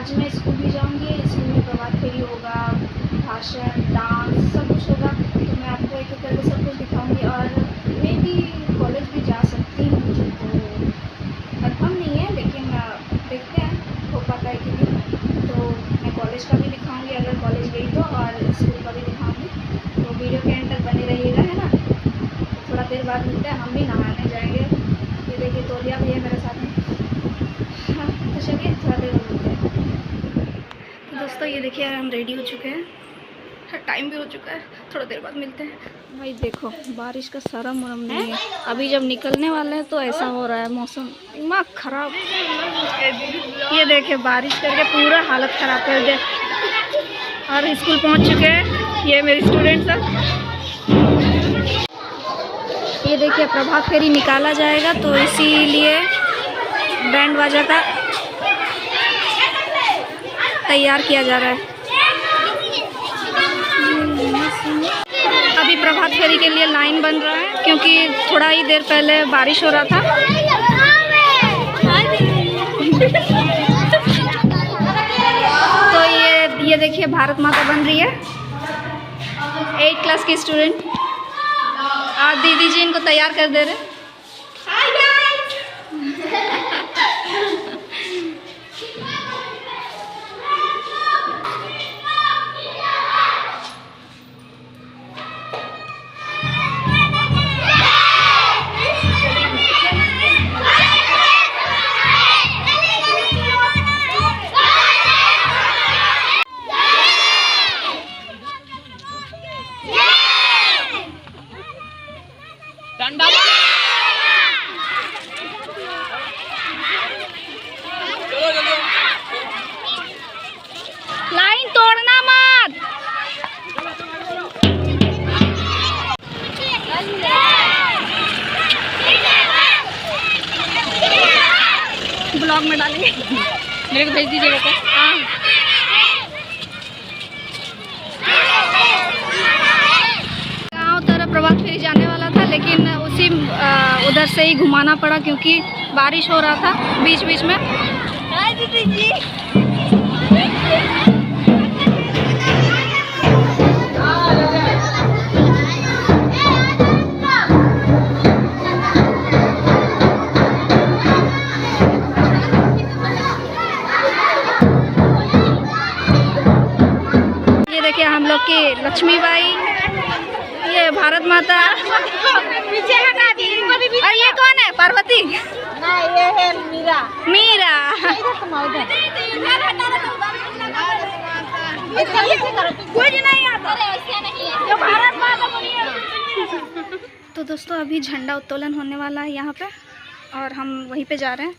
आज मैं स्कूल भी जाऊंगी। स्कूल में प्रभात फेरी होगा, भाषण, डांस सब कुछ होगा। तो मैं आपको एक एक करके सब कुछ दिखाऊंगी। और मैं भी कॉलेज भी जा सकती हूँ, तो कंफर्म नहीं है, लेकिन देखते हैं हो पाता है कि नहीं। तो मैं कॉलेज का भी दिखाऊंगी अगर कॉलेज गई तो, और स्कूल का भी दिखाऊंगी। तो वीडियो के एंड तक बने रहिएगा, है ना। थोड़ा देर बाद मिलते हैं, हम भी नहाने जाएंगे। ये देखिए तौलिया भी है मेरे साथ में। हाँ, तो चलिए थोड़ा देर बाद मिलते हैं। तो दोस्तों ये देखिए हम रेडी हो चुके हैं, टाइम भी हो चुका है, थोड़ा देर बाद मिलते हैं। भाई देखो बारिश का सारा मरम नहीं है। अभी जब निकलने वाले हैं तो ऐसा हो रहा है, मौसम इतना ख़राब। ये देखिए बारिश करके पूरा हालत ख़राब कर दे। और स्कूल पहुंच चुके हैं, ये मेरे स्टूडेंट्स हैं। ये देखिए प्रभात फेरी निकाला जाएगा, तो इसीलिए बैंड बाजा का तैयार किया जा रहा है। अभी प्रभात फेरी के लिए लाइन बन रहा है, क्योंकि थोड़ा ही देर पहले बारिश हो रहा था। तो ये देखिए भारत माता बन रही है। 8 क्लास की स्टूडेंट और दीदी जी इनको तैयार कर दे रहे। लाइन तोड़ना मत। ब्लॉग में डालेंगे, मेरे को भेज दीजिएगा। तो हाँ गाँव तरफ प्रभात फेरी जाने वाला था, लेकिन उसी उधर से ही घुमाना पड़ा, क्योंकि बारिश हो रहा था बीच बीच में। ये देखिए हम लोग की लक्ष्मी बाई, ये भारत माता। और ये कौन है? पार्वती? ना, ये है मीरा। मीरा। कुछ नहीं आता। तो दोस्तों अभी झंडा उत्तोलन होने वाला है यहाँ पे, और हम वहीं पे जा रहे हैं।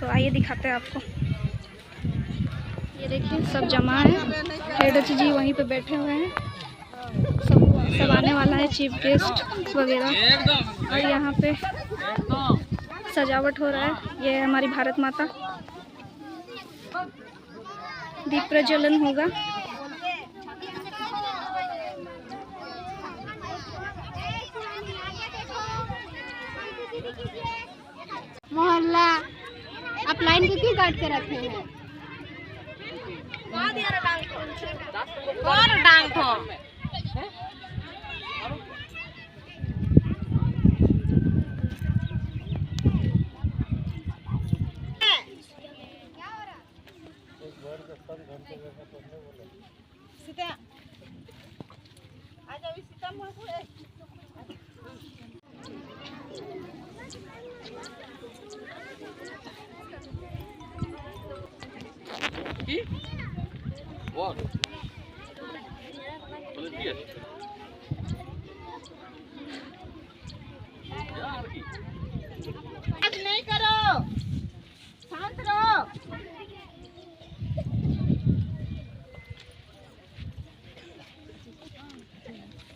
तो आइए दिखाते हैं आपको। ये देखिए सब जमा है, हेड जी वहीं पे बैठे हुए हैं। सब आने वाला है, चीफ गेस्ट वगैरह। और यहाँ पे सजावट हो रहा है। ये है हमारी भारत माता। दीप प्रज्वलन होगा। मोहल्ला आप लाइन को क्यों काट के रखे हैं? कौन डांग को? सीता आज अभी सीता मोड़ को नहीं करो, शांत रहो।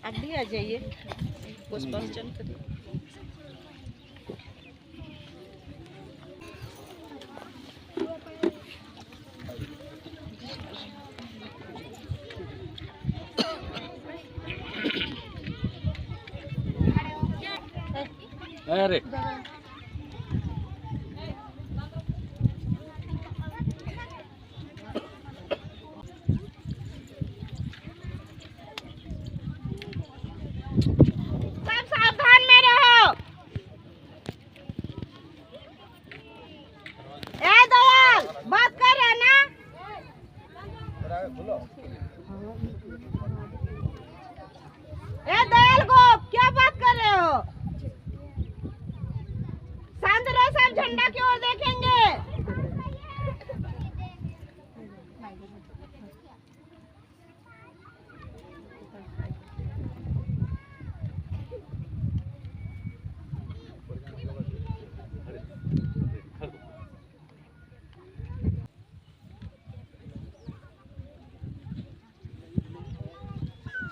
आप भी आ जाइए, पुष्पांजलि करिए। अरे ए दयाल गोप, क्या बात कर रहे हो? शांत रहो, सब झंडा की ओर देखेंगे।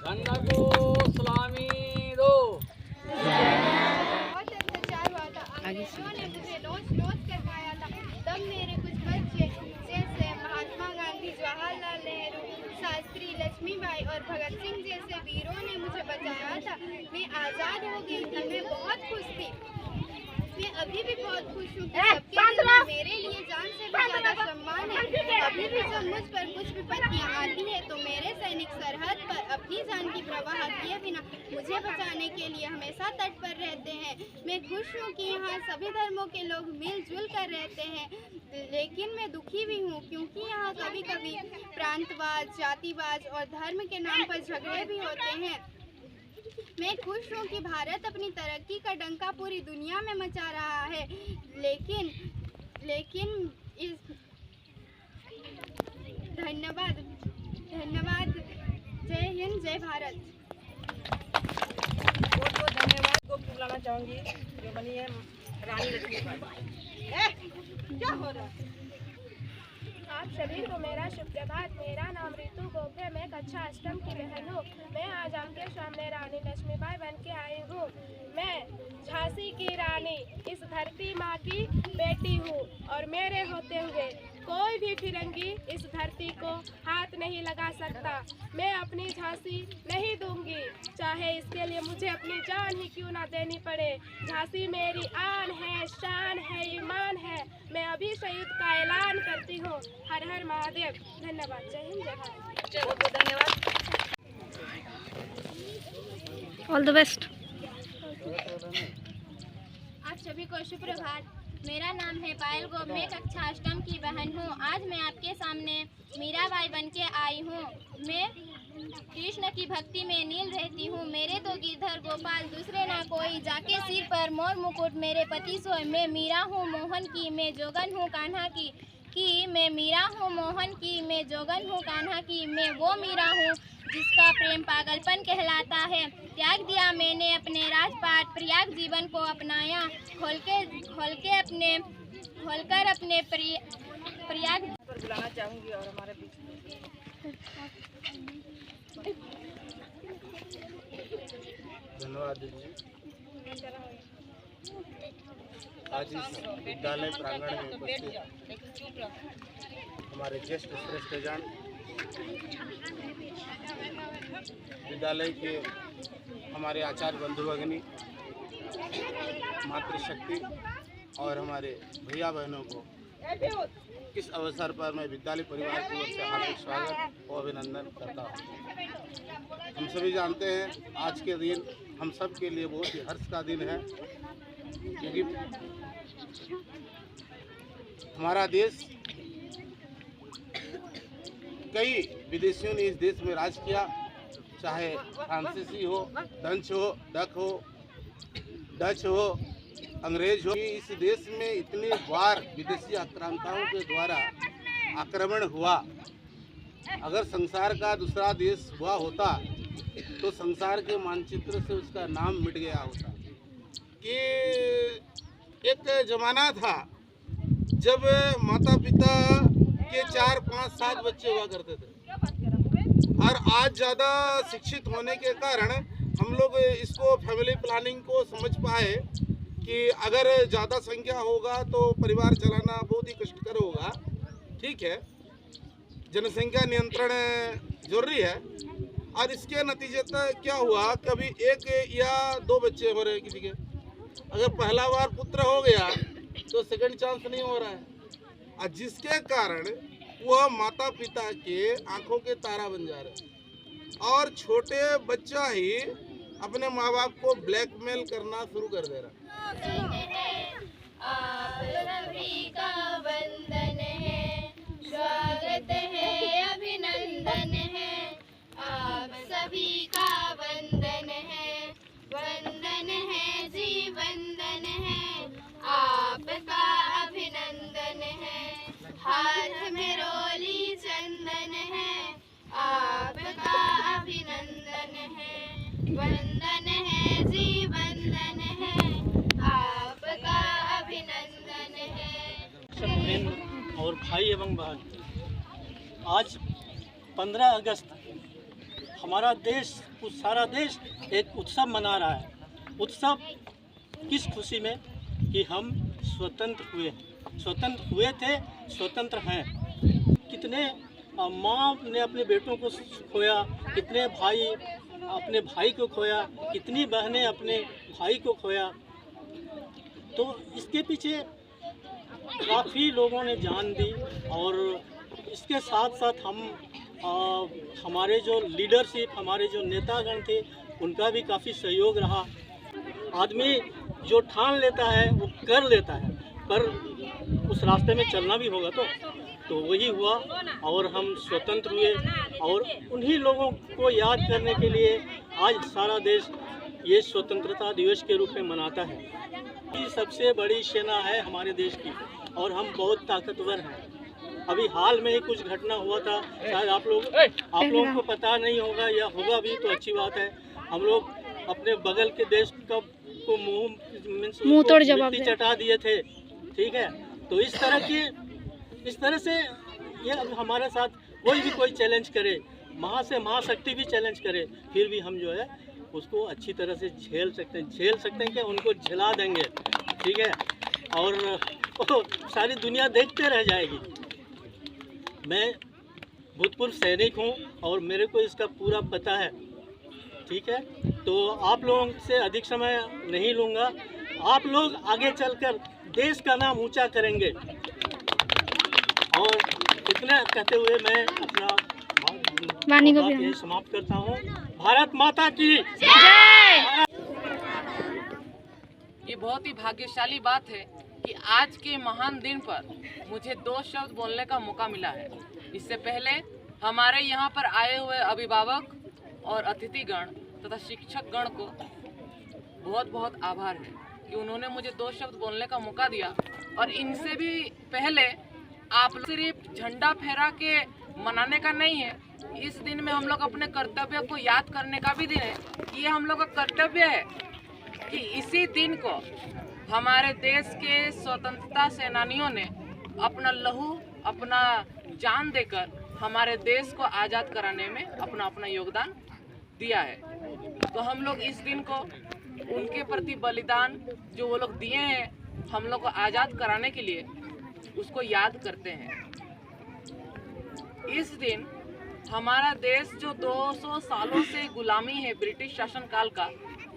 झंडा को सलामी दो। बहुत अत्याचार हुआ था। अंग्रेजों ने मुझे नोच कर खाया था। तब मेरे कुछ बच्चे जैसे महात्मा गांधी, जवाहरलाल नेहरू, शास्त्री, लक्ष्मीबाई और भगत सिंह जैसे वीरों ने मुझे बचाया था। मैं आज़ाद हो गई थी। मैं बहुत खुश थी। मैं अभी भी बहुत खुश हूँ कि सबके दिल में मेरे लिए जान से भी ज्यादा सम्मान है। अभी भी जब मुझ पर कुछ विपत्तियाँ आती है तो मेरे सैनिक सरहद पर अपनी जान की परवाह किए बिना मुझे बचाने के लिए हमेशा तट पर रहते हैं। मैं खुश हूँ कि यहाँ सभी धर्मों के लोग मिलजुल कर रहते हैं, लेकिन मैं दुखी भी हूँ क्योंकि यहाँ कभी कभी प्रांतवाद, जातिवाद और धर्म के नाम पर झगड़े भी होते हैं। मैं खुश हूँ कि भारत अपनी तरक्की का डंका पूरी दुनिया में मचा रहा है, लेकिन इस धन्यवाद। जय हिंद, जय भारत। बहुत बहुत धन्यवाद को बुलाना चाहूंगी जो बनी है रानी लक्ष्मीबाई। क्या हो रहा है? आप सभी को मेरा शुभ प्रभात। मेरा नाम रितु गोप है। मैं कक्षा अष्टम की बहन हूँ। मैं आज आपके सामने रानी लक्ष्मीबाई बन के आई हूँ। मैं झांसी की रानी, इस धरती माँ की बेटी हूँ और मेरे होते हुए कोई भी फिरंगी इस धरती को हाथ नहीं लगा सकता। मैं अपनी झांसी नहीं दूंगी, चाहे इसके लिए मुझे अपनी जान ही क्यों ना देनी पड़े। झांसी मेरी आन है, शान है, ईमान है। मैं अभी से युद्ध का ऐलान करती हूँ। हर हर महादेव। धन्यवाद। जय हिंद, जय भारत। बहुत बहुत धन्यवाद। All the best. आप सभी को शुभ प्रभात। मेरा नाम है पायल गोप। मैं कक्षा अष्टम की बहन हूँ। आज मैं आपके सामने मीराबाई बन के आई हूँ। मैं कृष्ण की भक्ति में नील रहती हूँ। मेरे तो गिरधर गोपाल दूसरे ना कोई, जाके सिर पर मोर मुकुट मेरे पति सोए। मैं मीरा हूँ मोहन की, मैं जोगन हूँ कान्हा की। मैं मीरा हूँ मोहन की, मैं जोगन हूँ कान्हा की। मैं वो मीरा हूँ जिसका प्रेम पागलपन कहलाता है। त्याग दिया मैंने अपने राजपाट, प्रयाग जीवन को अपनाया। खोलकर अपने प्रयाग पर बुलाना चाहूंगी और हमारे बीच में धन्यवाद दीजिए। आज इस विद्यालय प्रांगण में उपस्थित हमारे ज्येष्ठ श्रेष्ठजन, विद्यालय के हमारे आचार्य बंधु भगिनी, मातृशक्ति और हमारे भैया बहनों को इस अवसर पर मैं विद्यालय परिवार की ओर से हार्दिक स्वागत और अभिनंदन करता हूँ। हम सभी जानते हैं आज के दिन हम सब के लिए बहुत ही हर्ष का दिन है, क्योंकि हमारा देश कई विदेशियों ने इस देश में राज किया, चाहे फ्रांसीसी हो, डच हो, अंग्रेज हो। इस देश में इतनी बार विदेशी आक्रांताओं के द्वारा आक्रमण हुआ। अगर संसार का दूसरा देश हुआ होता तो संसार के मानचित्र से उसका नाम मिट गया होता। कि एक जमाना था जब माता पिता के 4, 5, 7 बच्चे हुआ करते थे, और आज ज़्यादा शिक्षित होने के कारण हम लोग इसको फैमिली प्लानिंग को समझ पाए कि अगर ज़्यादा संख्या होगा तो परिवार चलाना बहुत ही कष्टकर होगा। ठीक है, जनसंख्या नियंत्रण जरूरी है, और इसके नतीजतः क्या हुआ, कभी 1 या 2 बच्चे हो रहे किसी के। अगर पहला बार पुत्र हो गया तो सेकंड चांस नहीं हो रहा है, और जिसके कारण वह माता पिता के आंखों के तारा बन जा रहे हैं, और छोटे बच्चा ही अपने माँ बाप को ब्लैकमेल करना शुरू कर दे रहा है। आप सभी का वंदन है, स्वागत है, अभिनंदन आज 15 अगस्त हमारा देश, सारा देश एक उत्सव मना रहा है। उत्सव किस खुशी में कि हम स्वतंत्र हुए थे, स्वतंत्र हैं। कितने माँ ने अपने बेटों को खोया, कितने भाई अपने भाई को खोया, कितनी बहनें अपने भाई को खोया। तो इसके पीछे काफ़ी लोगों ने जान दी और इसके साथ साथ हम हमारे जो लीडरशिप, हमारे जो नेतागण थे, उनका भी काफ़ी सहयोग रहा। आदमी जो ठान लेता है वो कर लेता है, पर उस रास्ते में चलना भी होगा। तो वही हुआ और हम स्वतंत्र हुए। और उन्हीं लोगों को याद करने के लिए आज सारा देश ये स्वतंत्रता दिवस के रूप में मनाता है। ये सबसे बड़ी सेना है हमारे देश की और हम बहुत ताकतवर हैं। अभी हाल में ही कुछ घटना हुआ था, शायद आप लोगों को पता नहीं होगा या होगा भी तो अच्छी बात है। हम लोग अपने बगल के देश को मुंह तोड़ जवाब चटा दिए थे, ठीक है। तो इस तरह से ये हमारे साथ कोई चैलेंज करे, महाशक्ति भी चैलेंज करे, फिर भी हम जो है उसको अच्छी तरह से झेल सकते हैं कि उनको झेला देंगे, ठीक है। और सारी दुनिया देखते रह जाएगी। मैं भूतपूर्व सैनिक हूँ और मेरे को इसका पूरा पता है, ठीक है। तो आप लोगों से अधिक समय नहीं लूँगा। आप लोग आगे चलकर देश का नाम ऊंचा करेंगे। और इतना कहते हुए मैं अपना वाणी को यही समाप्त करता हूँ। भारत माता की जय। ये बहुत ही भाग्यशाली बात है कि आज के महान दिन पर मुझे 2 शब्द बोलने का मौका मिला है। इससे पहले हमारे यहाँ पर आए हुए अभिभावक और अतिथिगण तथा शिक्षकगण को बहुत बहुत आभार है कि उन्होंने मुझे 2 शब्द बोलने का मौका दिया। और इनसे भी पहले आप सिर्फ झंडा फहरा के मनाने का नहीं है, इस दिन में हम लोग अपने कर्तव्य को याद करने का भी दिन है। ये हम लोग का कर्तव्य है कि इसी दिन को हमारे देश के स्वतंत्रता सेनानियों ने अपना लहू, अपना जान देकर हमारे देश को आज़ाद कराने में अपना योगदान दिया है। तो हम लोग इस दिन को उनके प्रति बलिदान जो वो लोग दिए हैं हम लोग को आज़ाद कराने के लिए, उसको याद करते हैं। इस दिन हमारा देश जो 200 सालों से गुलामी है, ब्रिटिश शासन काल का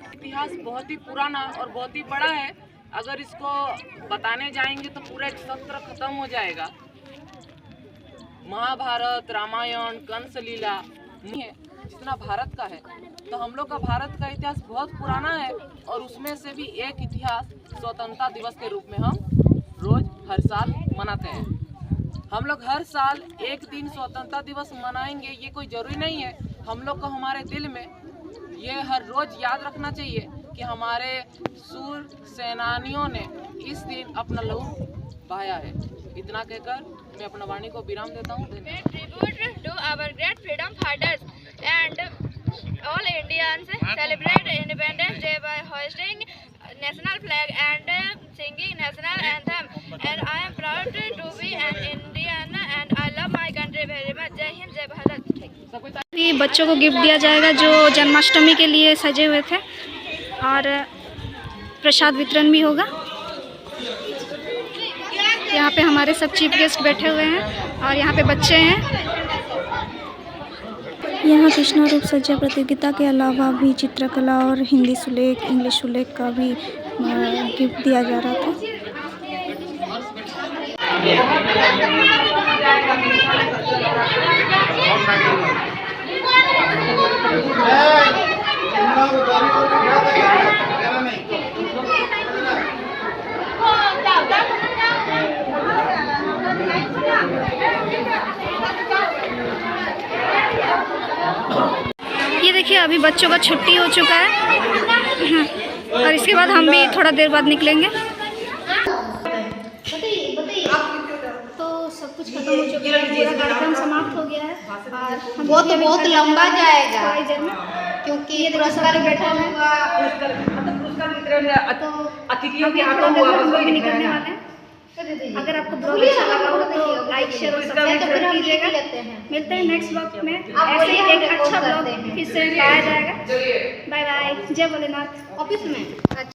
इतिहास बहुत ही पुराना और बहुत ही बड़ा है। अगर इसको बताने जाएंगे तो पूरा एक सत्र खत्म हो जाएगा। महाभारत, रामायण, कंस लीला जितना भारत का है, तो हम लोग का भारत का इतिहास बहुत पुराना है। और उसमें से भी एक इतिहास स्वतंत्रता दिवस के रूप में हम रोज हर साल मनाते हैं। हम लोग हर साल एक दिन स्वतंत्रता दिवस मनाएंगे ये कोई ज़रूरी नहीं है। हम लोग को हमारे दिल में ये हर रोज़ याद रखना चाहिए कि हमारे सूर सेनानियों ने इस दिन अपना लहू बहाया है। इतना कहकर मैं अपना वाणी को विराम देता हूँ। Tribute to our great freedom fighters and all Indians celebrate Independence Day by hoisting national flag and singing national anthem. And I am proud to be an Indian and I love my country very much. जय हिंद, जय भारत। ये बच्चों को gift दिया जाएगा जो जन्माष्टमी के लिए सजे हुए थे और प्रसाद वितरण भी होगा। यहाँ पे हमारे सब चीफ गेस्ट बैठे हुए हैं और यहाँ पे बच्चे हैं। यहाँ कृष्णा रूप सज्जा प्रतियोगिता के अलावा भी चित्रकला और हिंदी सुलेख, इंग्लिश सुलेख का भी गिफ्ट दिया जा रहा था। ये देखिए अभी बच्चों का छुट्टी हो चुका है और इसके बाद हम भी थोड़ा देर बाद निकलेंगे। तो सब कुछ खत्म हो चुका है, पूरा कार्यक्रम समाप्त हो गया है और वो तो बहुत लंबा जाएगा क्योंकि ये पुरस्कार बैठा है पुरस्कार वितरण तो अतिथियों के हाथों हुआ, हम लोग भी निकलने वाले हैं। अगर आपको ब्लॉग अच्छा लगा हो तो लाइक शेयर और सब्सक्राइब जरूर कीजिएगा। मिलते हैं नेक्स्ट ब्लॉग में, ऐसे ही एक अच्छा ब्लॉग फिर से लाया जाएगा। बाय बाय, जय भोलेनाथ। ऑफिस में